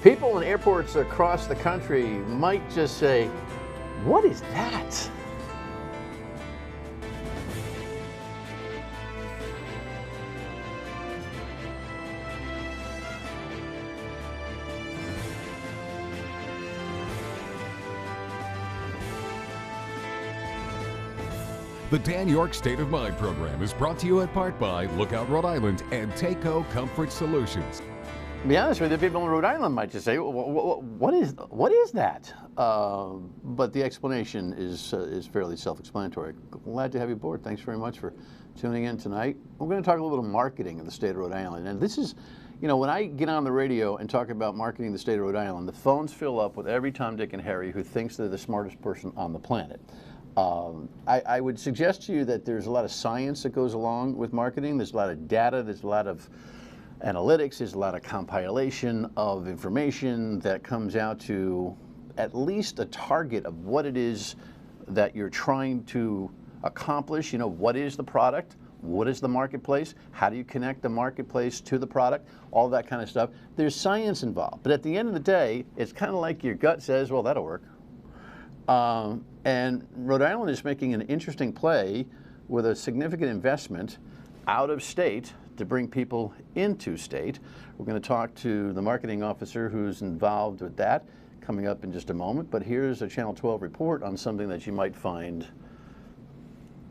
People in airports across the country might just say, "What is that?" The Dan Yorke State of Mind program is brought to you in part by Lookout Rhode Island and Takeo Comfort Solutions. To be honest with you, people in Rhode Island might just say, what is that? But the explanation is fairly self-explanatory. Glad to have you aboard. Thanks very much for tuning in tonight. We're going to talk a little bit of marketing in the state of Rhode Island. And this is, you know, when I get on the radio and talk about marketing in the state of Rhode Island, the phones fill up with every Tom, Dick, and Harry who thinks they're the smartest person on the planet. I would suggest to you that there's a lot of science that goes along with marketing. There's a lot of data. There's a lot of analytics. There's a lot of compilation of information that comes out to at least a target of what it is that you're trying to accomplish. You know, what is the product? What is the marketplace? How do you connect the marketplace to the product? All that kind of stuff. There's science involved. But at the end of the day, it's kind of like your gut says, well, that'll work. And Rhode Island is making an interesting play with a significant investment out of state to bring people into state. We're going to talk to the marketing officer who's involved with that coming up in just a moment. But here's a Channel 12 report on something that you might find,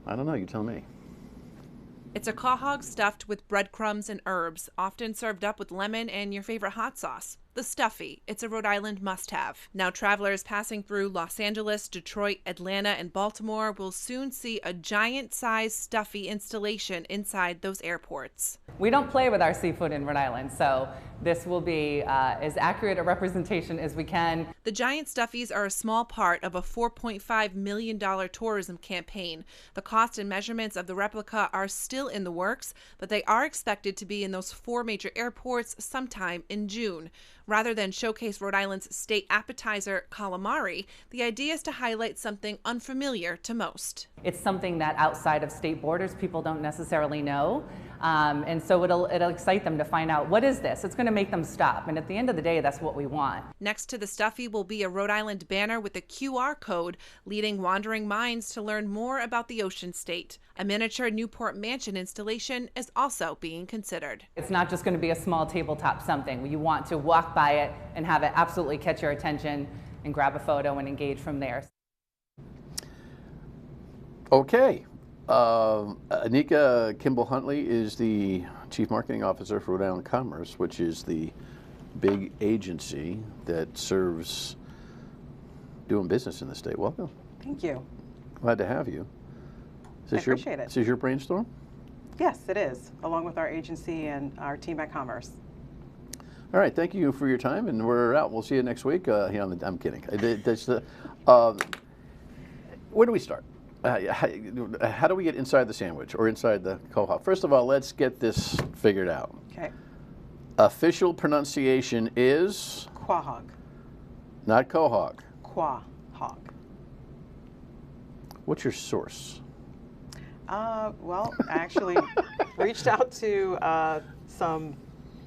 I don't know, you tell me. It's a quahog stuffed with breadcrumbs and herbs, often served up with lemon and your favorite hot sauce. The stuffie. It's a Rhode Island must-have. Now travelers passing through Los Angeles, Detroit, Atlanta, and Baltimore will soon see a giant-sized stuffie installation inside those airports. We don't play with our seafood in Rhode Island, so this will be as accurate a representation as we can. The giant stuffies are a small part of a $4.5 million tourism campaign. The cost and measurements of the replica are still in the works, but they are expected to be in those 4 major airports sometime in June. Rather than showcase Rhode Island's state appetizer, calamari, the idea is to highlight something unfamiliar to most. It's something that outside of state borders people don't necessarily know. And so it'll excite them to find out, what is this? It's going to make them stop. And at the end of the day, that's what we want. Next to the stuffie will be a Rhode Island banner with a QR code leading wandering minds to learn more about the ocean state. A miniature Newport mansion installation is also being considered. It's not just going to be a small tabletop something. You want to walk by it and have it absolutely catch your attention and grab a photo and engage from there. Okay. Anika Kimble-Huntley is the Chief Marketing Officer for Rhode Island Commerce, which is the big agency that serves doing business in the state. Welcome. Thank you. Glad to have you. I appreciate it. Is this your brainstorm? Yes, it is, along with our agency and our team at Commerce. All right, thank you for your time, and we're out. We'll see you next week. I'm kidding. Where do we start? How do we get inside the sandwich or inside the quahog? First of all, let's get this figured out. Okay. Official pronunciation is? Quahog. Not quahog. Quahog. What's your source? Well, I actually reached out to some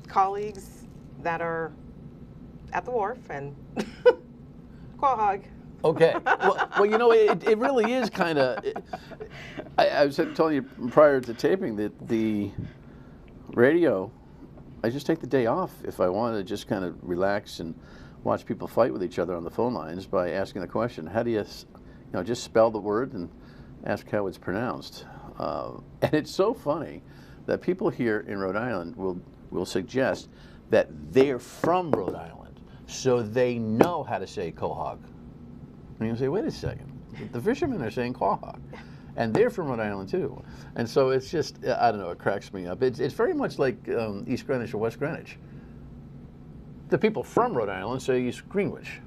colleagues that are at the wharf, and quahog. Okay. Well, you know, it really is kind of. I was telling you prior to taping that the radio, I just take the day off if I want to just kind of relax and watch people fight with each other on the phone lines by asking the question, how do you just spell the word and ask how it's pronounced. And it's so funny that people here in Rhode Island will suggest that they're from Rhode Island, so they know how to say quahog. And you say, wait a second, the fishermen are saying quahog, and they're from Rhode Island too. And so it's just, I don't know, it cracks me up. It's very much like East Greenwich or West Greenwich. The people from Rhode Island say East Greenwich.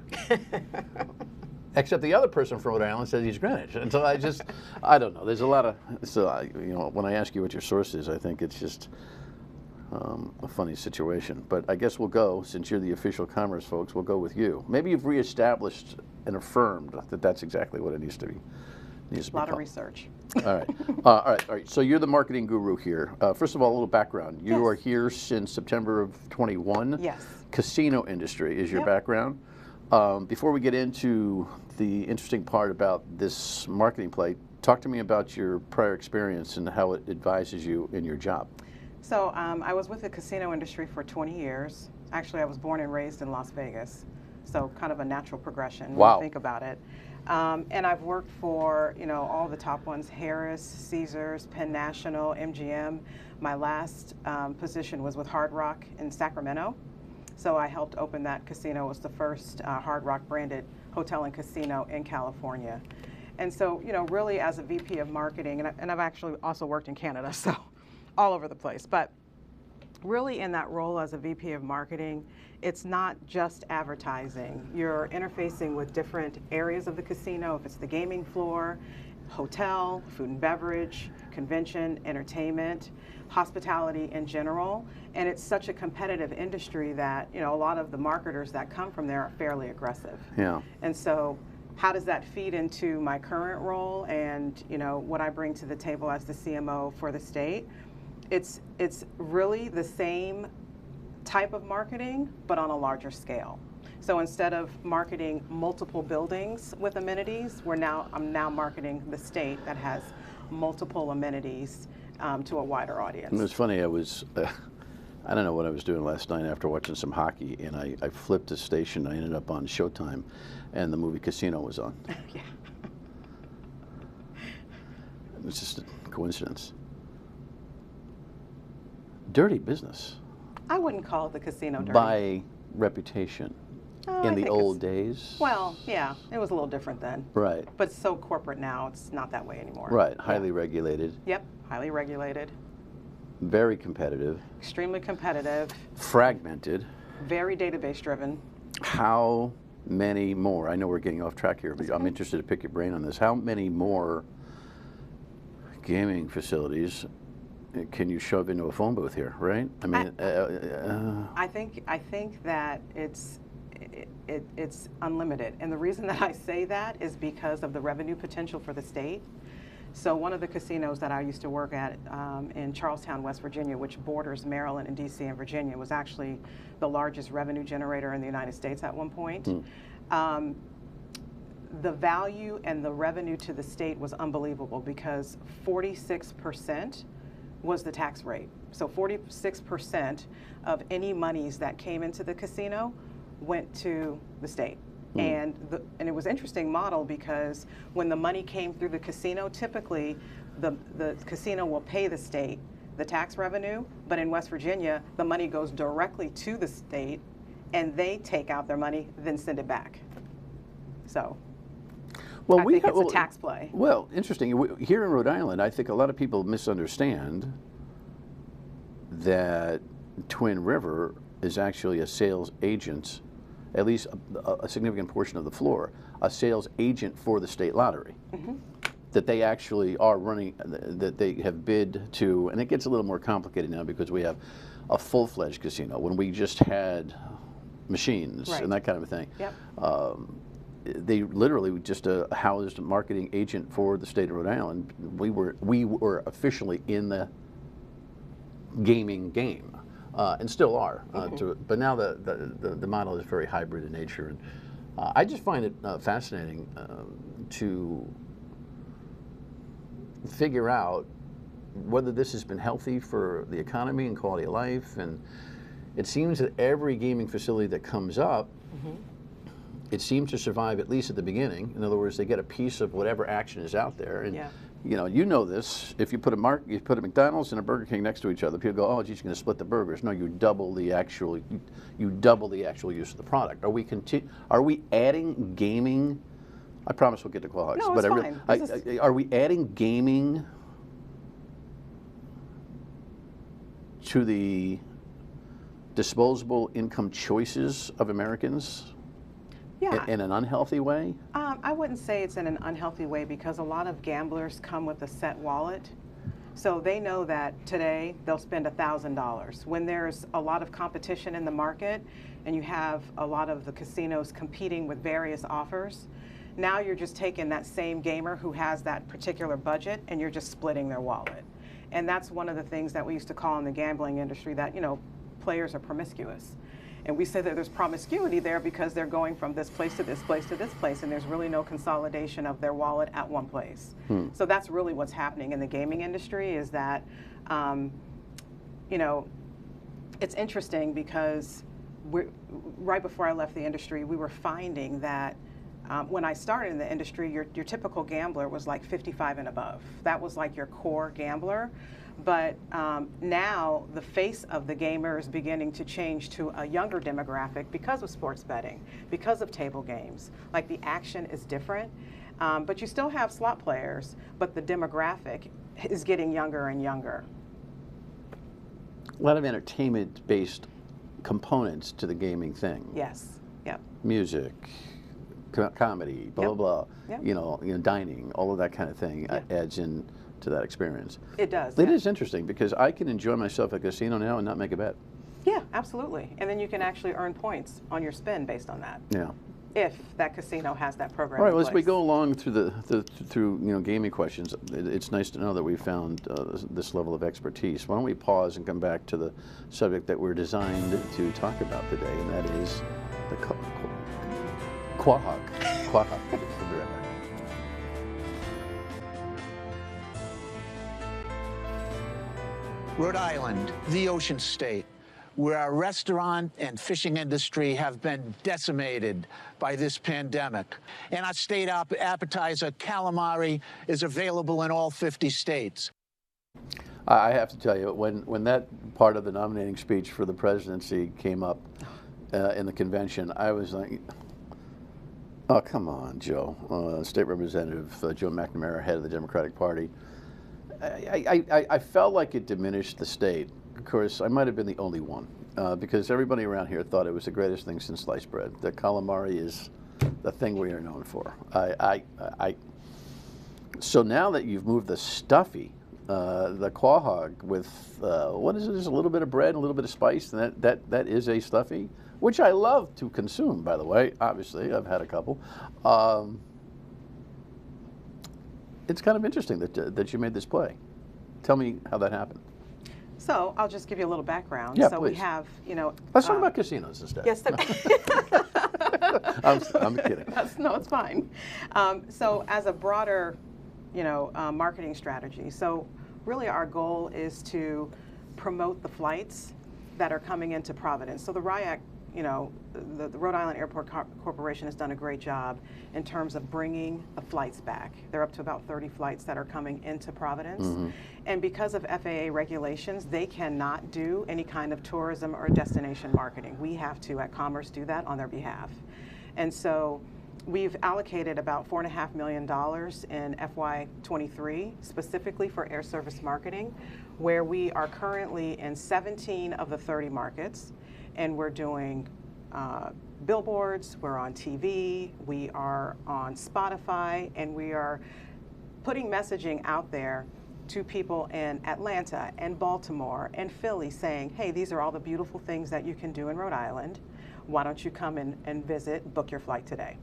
Except the other person from Rhode Island says East Greenwich. And so I don't know. There's a lot of, when I ask you what your source is, I think it's just a funny situation. But I guess we'll go, since you're the official commerce folks, we'll go with you. Maybe you've reestablished and affirmed that that's exactly what it needs to be Needs to A be lot of followed. research. All right. All right. So you're the marketing guru here. First of all, a little background. You Yes. are here since September of 21. Yes. Casino industry is your Yep. background. Before we get into the interesting part about this marketing play, talk to me about your prior experience and how it advises you in your job. So I was with the casino industry for 20 years. Actually, I was born and raised in Las Vegas, so kind of a natural progression when Wow. you think about it. And I've worked for, you know, all the top ones: Harris, Caesars, Penn National, MGM. My last position was with Hard Rock in Sacramento. So I helped open that casino. It was the first Hard Rock branded hotel and casino in California. And so, you know, really as a VP of marketing, and I've actually also worked in Canada, so all over the place. But really in that role as a VP of marketing, it's not just advertising. You're interfacing with different areas of the casino, if it's the gaming floor, hotel, food and beverage, convention, entertainment, hospitality in general. And it's such a competitive industry that, you know, a lot of the marketers that come from there are fairly aggressive. Yeah. And so how does that feed into my current role and, you know, what I bring to the table as the CMO for the state? It's really the same type of marketing, but on a larger scale. So instead of marketing multiple buildings with amenities, I'm now marketing the state that has multiple amenities to a wider audience. It was funny. I was, I don't know what I was doing last night after watching some hockey, and I flipped a station. I ended up on Showtime, and the movie Casino was on. Yeah. It was just a coincidence. Dirty business I wouldn't call the casino dirty. by reputation. Oh, In I the think old it's- days? Well, yeah, it was a little different then. Right. But it's so corporate now, it's not that way anymore. Right. Yeah. Highly regulated, Yep, highly regulated, very competitive, extremely competitive, fragmented. very database driven. How many more? I know we're getting off track here, but I'm interested to pick your brain on this. How many more gaming facilities can you shove into a phone booth here, right? I mean, I think that it's unlimited, and the reason that I say that is because of the revenue potential for the state. So one of the casinos that I used to work at in Charlestown, West Virginia, which borders Maryland and DC and Virginia, was actually the largest revenue generator in the United States at one point. The value and the revenue to the state was unbelievable because 46% was the tax rate. So 46% of any monies that came into the casino went to the state. And it was an interesting model because when the money came through the casino, typically the casino will pay the state the tax revenue, but in West Virginia, the money goes directly to the state and they take out their money, then send it back. So well, I think it's a tax play. Well, interesting. Here in Rhode Island, I think a lot of people misunderstand that Twin River is actually a sales agent, at least a significant portion of the floor, a sales agent for the state lottery. That they actually are running, that they have bid to, and it gets a little more complicated now because we have a full-fledged casino. When we just had machines Right. and that kind of a thing. Yep. They literally just housed a marketing agent for the state of Rhode Island. We were officially in the gaming game, and still are. But now the model is very hybrid in nature, and I just find it fascinating to figure out whether this has been healthy for the economy and quality of life. And it seems that every gaming facility that comes up, it seems to survive at least at the beginning. In other words, they get a piece of whatever action is out there. And Yeah. you know this. If you put a McDonald's and a Burger King next to each other, people go, "Oh, geez, you're going to split the burgers." No, you double the actual use of the product. Are we adding gaming? I promise we'll get to qualities. No, it's fine. Are we adding gaming to the disposable income choices of Americans? Yeah. In an unhealthy way? I wouldn't say it's in an unhealthy way because a lot of gamblers come with a set wallet. So they know that today they'll spend $1,000. When there's a lot of competition in the market and you have a lot of the casinos competing with various offers, Now you're just taking that same gamer who has that particular budget and you're just splitting their wallet. And that's one of the things that we used to call in the gambling industry that, you know, players are promiscuous. And we say that there's promiscuity there because they're going from this place to this place to this place, and there's really no consolidation of their wallet at one place. So that's really what's happening in the gaming industry, is that, you know, it's interesting because right before I left the industry, we were finding that when I started in the industry, your typical gambler was like 55 and above. That was like your core gambler. But now the face of the gamer is beginning to change to a younger demographic because of sports betting, because of table games. Like, the action is different, but you still have slot players, but the demographic is getting younger and younger. A lot of entertainment-based components to the gaming thing. Yes. Yep. Music, comedy, blah, Yep. blah, blah. Yep. You know, dining, all of that kind of thing adds in to that experience. It does. It is interesting because I can enjoy myself at a casino now and not make a bet. Yeah, absolutely. And then you can actually earn points on your spend based on that. Yeah. If that casino has that program. All right, in as we place. go along through through gaming questions, it's nice to know that we found this level of expertise. Why don't we pause and come back to the subject that we're designed to talk about today, and that is the quahog. Quahog. We'll be right back. Rhode Island, the ocean state, where our restaurant and fishing industry have been decimated by this pandemic. And our state appetizer, calamari, is available in all 50 states. I have to tell you, when that part of the nominating speech for the presidency came up in the convention, I was like, oh, come on, Joe. State Representative Joe McNamara, head of the Democratic Party. I felt like it diminished the state. Of course, I might have been the only one, because everybody around here thought it was the greatest thing since sliced bread. The calamari is the thing we are known for. So now that you've moved the stuffie, the quahog with, what is it, just a little bit of bread and a little bit of spice, and that is a stuffie, which I love to consume, by the way. Obviously, I've had a couple. It's kind of interesting that you made this play. Tell me how that happened. So I'll just give you a little background. Yeah, so please. we have, you know. Let's talk about casinos instead. Yes. I'm kidding. No, it's fine. So as a broader, you know, marketing strategy, so really our goal is to promote the flights that are coming into Providence. So the RIAC, you know, the Rhode Island Airport Corporation has done a great job in terms of bringing the flights back. They're up to about 30 flights that are coming into Providence. Mm-hmm. And because of FAA regulations, they cannot do any kind of tourism or destination marketing. We have to, at Commerce, do that on their behalf. And so we've allocated about $4.5 million in FY23 specifically for air service marketing, where we are currently in 17 of the 30 markets. And we're doing billboards, we're on TV, we are on Spotify, and we are putting messaging out there to people in Atlanta and Baltimore and Philly saying, hey, these are all the beautiful things that you can do in Rhode Island. Why don't you come in and visit, book your flight today?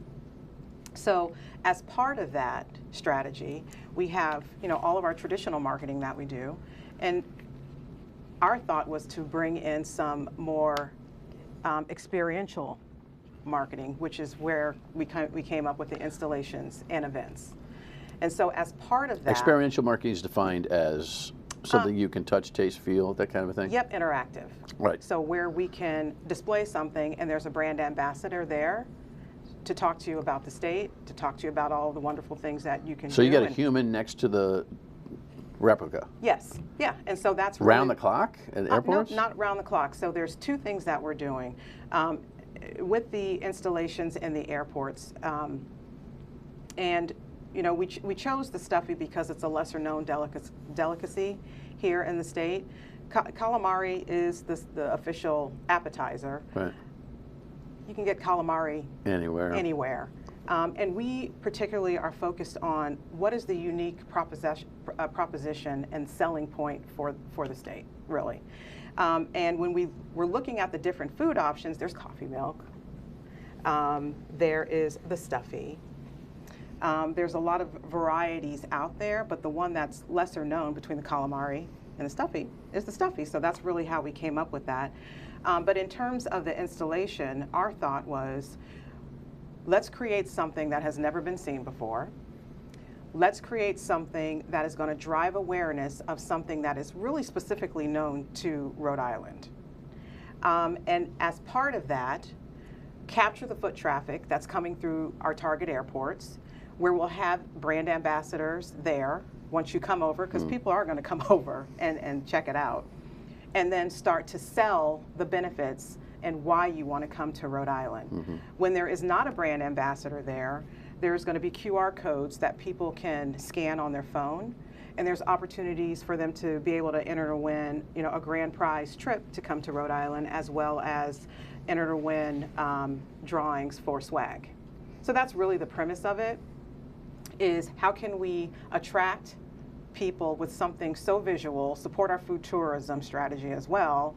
So as part of that strategy, we have, you know, all of our traditional marketing that we do. And our thought was to bring in some more experiential marketing, which is where we came up with the installations and events. And so as part of that— Experiential marketing is defined as something you can touch, taste, feel, that kind of a thing? Yep, interactive. Right. So where we can display something and there's a brand ambassador there to talk to you about the state, to talk to you about all the wonderful things that you can do. So you get a human next to the replica? Yes, yeah, and so that's really— Round the clock at airports? No, not round the clock. So there's two things that we're doing. With the installations in the airports, and you know, we chose the stuffie because it's a lesser known delicacy here in the state. Calamari is the official appetizer. Right. You can get calamari anywhere. And we particularly are focused on what is the unique proposition and selling point for the state, really. And when we were looking at the different food options, there's coffee milk, there is the stuffie, There's a lot of varieties out there, but the one that's lesser known between the calamari and the stuffie is the stuffie. So that's really how we came up with that. But in terms of the installation, our thought was, let's create something that has never been seen before. Let's create something that is going to drive awareness of something that is really specifically known to Rhode Island. And as part of that, capture the foot traffic that's coming through our target airports, where we'll have brand ambassadors there once you come over, because people are going to come over and check it out, and then start to sell the benefits and why you want to come to Rhode Island. When there is not a brand ambassador there, there's going to be QR codes that people can scan on their phone, and there's opportunities for them to be able to enter to win, you know, a grand prize trip to come to Rhode Island, as well as enter to win drawings for swag. So that's really the premise of it, is how can we attract people with something so visual, support our food tourism strategy as well,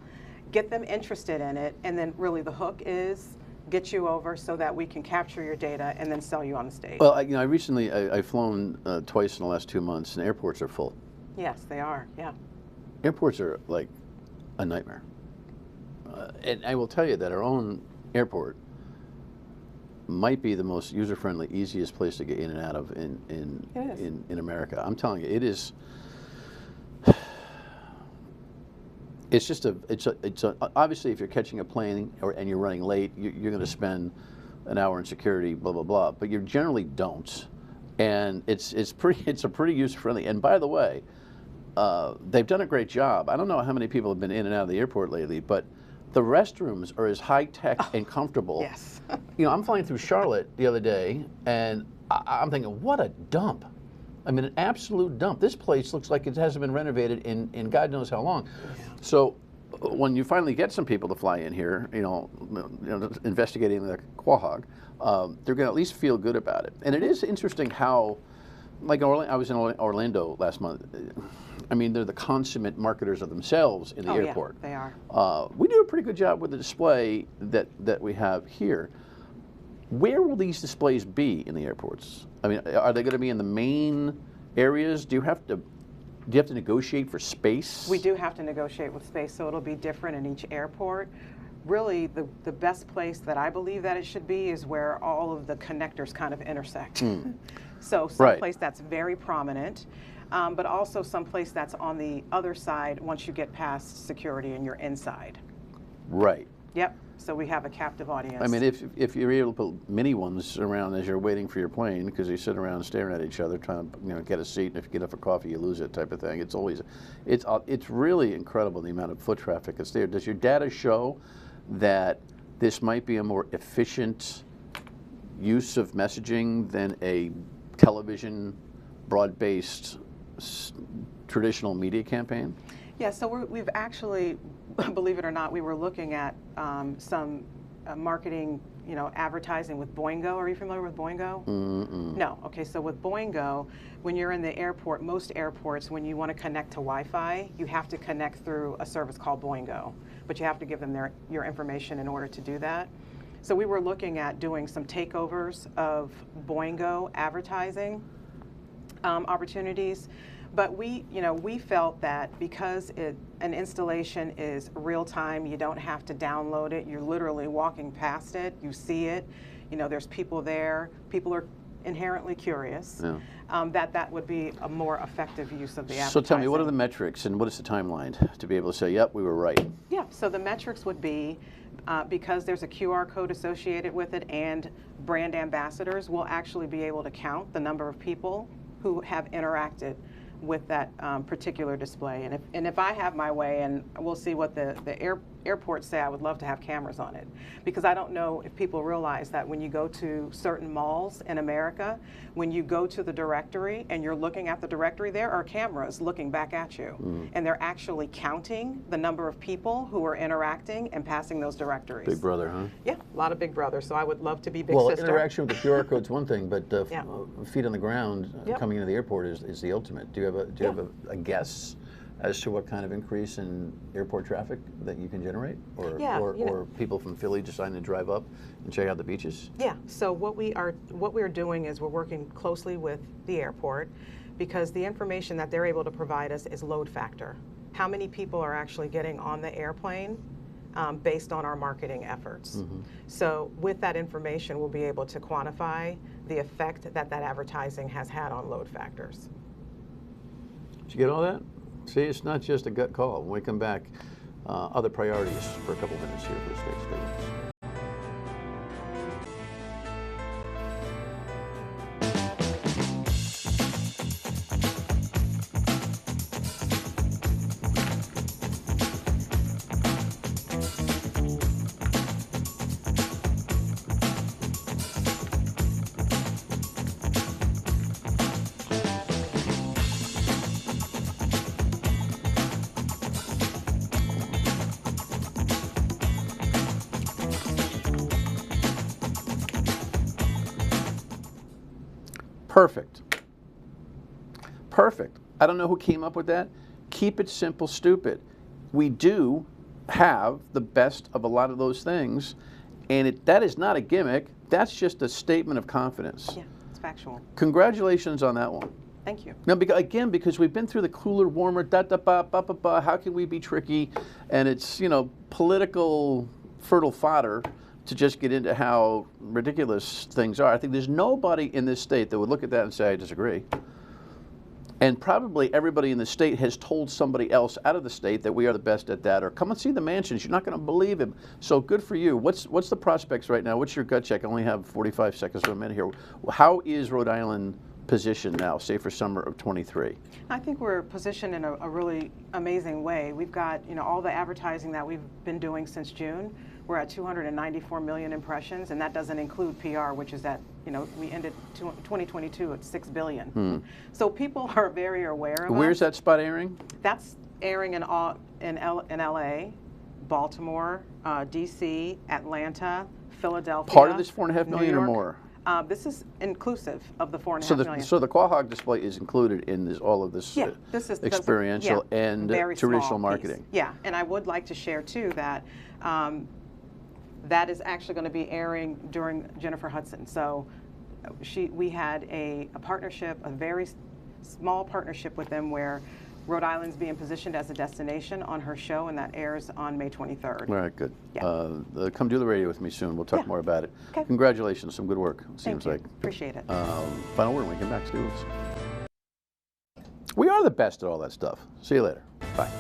get them interested in it, and then really the hook is get you over so that we can capture your data and then sell you on the stage. Well, I recently I've flown twice in the last 2 months, and airports are full. Yes, they are. Yeah. Airports are like a nightmare. And I will tell you that our own airport might be the most user-friendly, easiest place to get in and out of in America. I'm telling you, it is. It's just obviously if you're catching a plane and you're running late, you're going to spend an hour in security, blah blah blah. But you generally don't, and it's a pretty user-friendly. And by the way, they've done a great job. I don't know how many people have been in and out of the airport lately, but the restrooms are as high-tech and comfortable. Yes. You know, I'm flying through Charlotte the other day, and I'm thinking, what a dump. I mean, an absolute dump. This place looks like it hasn't been renovated in God knows how long. Yeah. So when you finally get some people to fly in here, you know investigating the quahog, they're going to at least feel good about it. And it is interesting how, like I was in Orlando last month. I mean, they're the consummate marketers of themselves in the airport. Yeah, they are. We do a pretty good job with the display that we have here. Where will these displays be in the airports? I mean, are they going to be in the main areas? Do you have to negotiate for space? We do have to negotiate with space, so it'll be different in each airport. Really, the best place that I believe that it should be is where all of the connectors kind of intersect. So someplace that's very prominent, but also someplace that's on the other side once you get past security and you're inside. Right. Yep. So we have a captive audience. I mean, if you're able to put mini ones around as you're waiting for your plane, because you sit around staring at each other trying to get a seat, and if you get up for coffee, you lose it, type of thing. It's really incredible the amount of foot traffic that's there. Does your data show that this might be a more efficient use of messaging than a television, broad-based, traditional media campaign? Yeah, so we've actually, believe it or not, we were looking at some marketing, advertising with Boingo. Are you familiar with Boingo? No. Okay, so with Boingo, when you're in the airport, most airports, when you want to connect to Wi-Fi, you have to connect through a service called Boingo, but you have to give them your information in order to do that. So we were looking at doing some takeovers of Boingo advertising opportunities. But we felt that because an installation is real time, you don't have to download it. You're literally walking past it. You see it. There's people there. People are inherently curious. Yeah. That would be a more effective use of the advertising. So tell me, what are the metrics and what is the timeline to be able to say, yep, we were right? Yeah. So the metrics would be because there's a QR code associated with it and brand ambassadors, we'll actually be able to count the number of people who have interacted with that particular display. And if I have my way, and we'll see what the airports say, I would love to have cameras on it, because I don't know if people realize that when you go to certain malls in America, when you go to the directory and you're looking at the directory, there are cameras looking back at you, and they're actually counting the number of people who are interacting and passing those directories. Big Brother, huh? Yeah, a lot of Big Brother. So I would love to be Big Sister. Sister. Well, interaction with the QR code's one thing, but feet on the ground coming into the airport is the ultimate. Do you have a guess as to what kind of increase in airport traffic that you can generate, or Yeah, or people from Philly deciding to drive up and check out the beaches? Yeah. So what we're doing is we're working closely with the airport, because the information that they're able to provide us is load factor. How many people are actually getting on the airplane based on our marketing efforts. So with that information, we'll be able to quantify the effect that advertising has had on load factors. Did you get all that? See, it's not just a gut call. When we come back, other priorities for a couple minutes here for the state schools. Perfect. Perfect. I don't know who came up with that. Keep it simple, stupid. We do have the best of a lot of those things, and that is not a gimmick. That's just a statement of confidence. Yeah, it's factual. Congratulations on that one. Thank you. Now, because we've been through the cooler, warmer, da-da-ba-ba-ba-ba, how can we be tricky? And it's, political fertile fodder to just get into how ridiculous things are. I think there's nobody in this state that would look at that and say, I disagree. And probably everybody in the state has told somebody else out of the state that we are the best at that, or come and see the mansions, you're not going to believe him. So good for you. What's the prospects right now? What's your gut check? I only have 45 seconds to a minute here. How is Rhode Island positioned now, say for summer of 23? I think we're positioned in a really amazing way. We've got, all the advertising that we've been doing since June. We're at 294 million impressions, and that doesn't include PR, which is at, we ended 2022 at 6 billion. So people are very aware of Where's us. that spot airing? That's airing in LA, Baltimore, DC, Atlanta, Philadelphia. Part of this 4.5 million New or York. more? This is inclusive of the 4.5 million. So the Quahog display is included in all of this, this is experiential and very traditional small marketing. piece. Yeah, and I would like to share too that that is actually going to be airing during Jennifer Hudson. So we had a partnership, a very small partnership with them, where Rhode Island's being positioned as a destination on her show, and that airs on May 23rd. All right, good. Yeah. Come do the radio with me soon. We'll talk more about it. Okay. Congratulations, some good work, seems like. Appreciate it. Final word when we come back, students. We are the best at all that stuff. See you later. Bye.